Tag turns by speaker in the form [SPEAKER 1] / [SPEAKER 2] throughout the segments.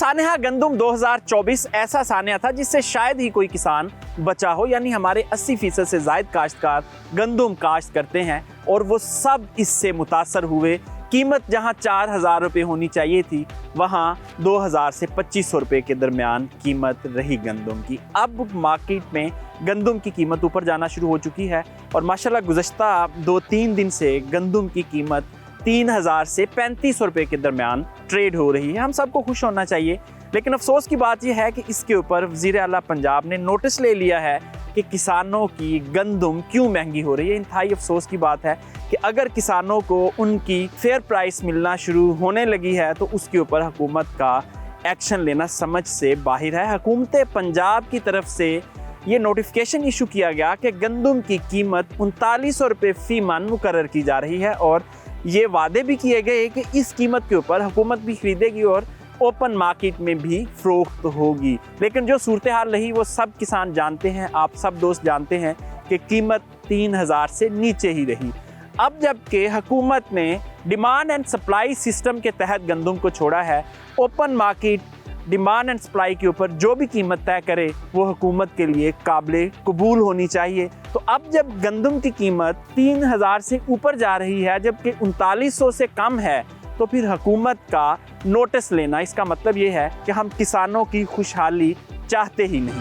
[SPEAKER 1] सानेहा गंदुम 2024 ऐसा सानेहा था जिससे शायद ही कोई किसान बचा हो, यानी हमारे 80% से ज़ायद काश्तकार गंदुम काश्त करते हैं और वो सब इससे मुतासर हुए। कीमत जहां 4,000 रुपये होनी चाहिए थी वहां 2,000 से 2,500 रुपये के दरमियान कीमत रही गंदुम की। अब मार्केट में गंदुम की कीमत ऊपर जाना शुरू हो चुकी है और माशाल्लाह गुज़श्ता 2-3 दिन से गंदुम की कीमत 3,000 से 3,500 रुपये के दरमियान ट्रेड हो रही है। हम सबको खुश होना चाहिए, लेकिन अफसोस की बात यह है कि इसके ऊपर वज़ीर आला पंजाब ने नोटिस ले लिया है कि किसानों की गंदुम क्यों महंगी हो रही है। इंतहाई अफसोस की बात है कि अगर किसानों को उनकी फेयर प्राइस मिलना शुरू होने लगी है तो उसके ऊपर हुकूमत का एक्शन लेना समझ से बाहर है। हुकूमत पंजाब की तरफ से ये नोटिफिकेशन इशू किया गया कि गंदुम की कीमत 3900 रुपये फ़ी मन मुकर्रर की जा रही है और ये वादे भी किए गए कि इस कीमत के ऊपर हुकूमत भी खरीदेगी और ओपन मार्केट में भी फ़रोख्त होगी। लेकिन जो सूरत हाल रही वो सब किसान जानते हैं, आप सब दोस्त जानते हैं कि कीमत 3,000 से नीचे ही रही। अब जबकि हुकूमत ने डिमांड एंड सप्लाई सिस्टम के तहत गंदुम को छोड़ा है, open market demand and supply के ऊपर जो भी कीमत तय करे वो हुकूमत के लिए काबिल कबूल होनी चाहिए। तो अब जब गंदुम की कीमत 3,000 से ऊपर जा रही है जबकि 3900 से कम है, तो फिर हुकूमत का नोटिस लेना इसका मतलब ये है कि हम किसानों की खुशहाली चाहते ही नहीं।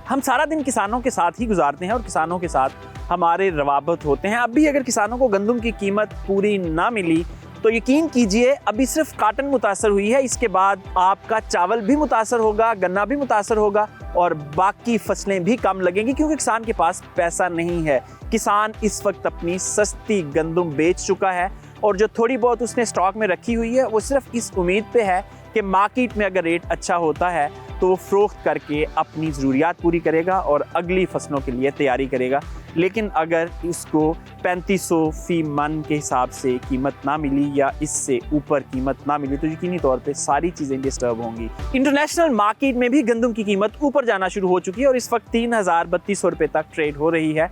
[SPEAKER 1] हम सारा दिन किसानों के साथ ही गुजारते हैं और किसानों के साथ हमारे रवाबत होते हैं। अब भी अगर किसानों को गंदुम की कीमत पूरी ना मिली तो यकीन कीजिए अभी सिर्फ काटन मुतासर हुई है, इसके बाद आपका चावल भी मुतासर होगा, गन्ना भी मुतासर होगा और बाकी फसलें भी कम लगेंगी क्योंकि किसान के पास पैसा नहीं है। किसान इस वक्त अपनी सस्ती गंदुम बेच चुका है और जो थोड़ी बहुत उसने स्टॉक में रखी हुई है वो सिर्फ इस उम्मीद पे है कि मार्केट में अगर रेट अच्छा होता है तो वो फ़रोख्त करके अपनी ज़रूरियात पूरी करेगा और अगली फसलों के लिए तैयारी करेगा। लेकिन अगर इसको 3,500 फ़ी मन के हिसाब से कीमत ना मिली या इससे ऊपर कीमत ना मिली तो यकीनी तौर पे सारी चीज़ें डिस्टर्ब होंगी। इंटरनेशनल मार्केट में भी गंदुम की कीमत ऊपर जाना शुरू हो चुकी है और इस वक्त 3,032 रुपये तक ट्रेड हो रही है।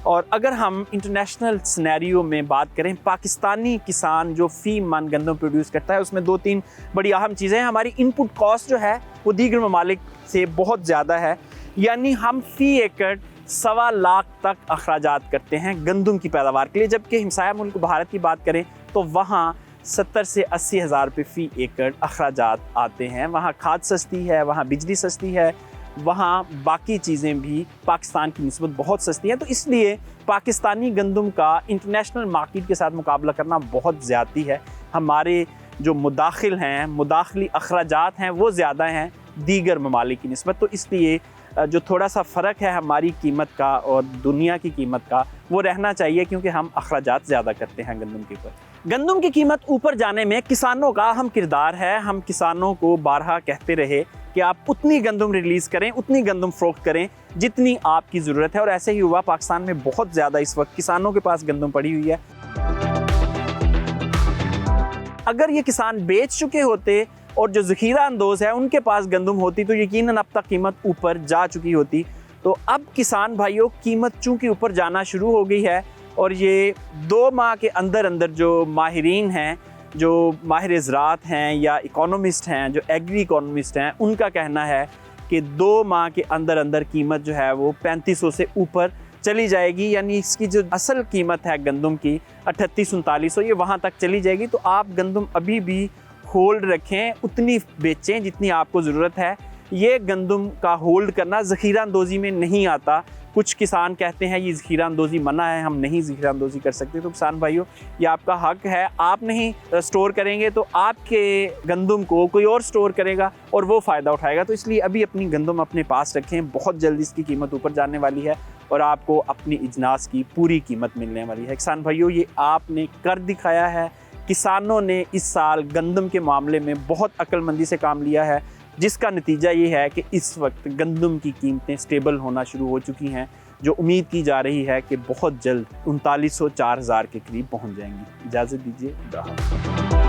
[SPEAKER 1] और अगर हम इंटरनेशनल सिनेरियो में बात करें, पाकिस्तानी किसान जो फ़ी मन गंदम प्रोड्यूस करता है उसमें 2-3 बड़ी अहम चीज़ें हैं। हमारी इनपुट कॉस्ट जो है वो दीगर ममालिक से बहुत ज़्यादा है, यानी हम फ़ी एकड़ 1.25 लाख तक अखराजात करते हैं गंदुम की पैदावार के लिए, जबकि हमसाया मुल्क भारत की बात करें तो वहाँ 70 से 80 हज़ार रुपये फ़ी एकड़ अखराजात आते हैं। वहाँ खाद सस्ती है, वहाँ बिजली सस्ती है, वहाँ बाकी चीज़ें भी पाकिस्तान की निस्बत बहुत सस्ती हैं। तो इसलिए पाकिस्तानी गंदुम का इंटरनेशनल मार्केट के साथ मुकाबला करना बहुत ज़्यादती है। हमारे जो मुदाखिल हैं, मुदाखिली अखराजात हैं वो ज़्यादा हैं दीगर ममालिक की निस्बत। तो इसलिए जो थोड़ा सा फ़र्क है हमारी कीमत का और दुनिया की कीमत का वो रहना चाहिए क्योंकि हम अखराजात ज़्यादा करते हैं गंदुम के ऊपर। गंदुम की कीमत ऊपर जाने में किसानों का अहम किरदार है। हम किसानों को बारहा कहते रहे कि आप उतनी गंदुम रिलीज़ करें, उतनी गंदुम फ़रोख्त करें जितनी आपकी ज़रूरत है और ऐसे ही हुआ। पाकिस्तान में बहुत ज़्यादा इस वक्त किसानों के पास गंदुम पड़ी हुई है। अगर ये किसान बेच चुके होते और जो ज़ख़ीरा अंदोज़ है उनके पास गंदुम होती तो यकीनन अब तक कीमत ऊपर जा चुकी होती। तो अब किसान भाइयों कीमत चूँकि ऊपर जाना शुरू हो गई है और ये 2 माह के अंदर अंदर जो माहिरीन हैं, जो माहिर ज़राअत हैं या इकोनॉमिस्ट हैं, जो एग्री इकोनॉमिस्ट हैं, उनका कहना है कि 2 माह के अंदर अंदर कीमत जो है वो 3,500 से ऊपर चली जाएगी, यानी इसकी जो असल कीमत है गंदुम की 38-39 ये वहाँ तक चली जाएगी। तो आप गंदुम अभी भी होल्ड रखें, उतनी बेचें जितनी आपको ज़रूरत है। ये गंदुम का होल्ड करना ज़ख़ीरा अंदोज़ी में नहीं आता। कुछ किसान कहते हैं ये ज़ख़ीरा अंदोज़ी मना है, हम नहीं ज़ख़ीरा अंदोज़ी कर सकते। तो किसान भाइयों ये आपका हक है, आप नहीं स्टोर करेंगे तो आपके गंदुम को कोई और स्टोर करेगा और वो फ़ायदा उठाएगा। तो इसलिए अभी अपनी गंदुम अपने पास रखें, बहुत जल्दी इसकी कीमत ऊपर जाने वाली है और आपको अपनी इजनास की पूरी कीमत मिलने वाली है। किसान भाइयों ये आपने कर दिखाया है। किसानों ने इस साल गंदम के मामले में बहुत अक्लमंदी से काम लिया है, जिसका नतीजा ये है कि इस वक्त गंदम की कीमतें स्टेबल होना शुरू हो चुकी हैं, जो उम्मीद की जा रही है कि बहुत जल्द 3900-4000 के करीब पहुंच जाएंगी। इजाज़त दीजिए।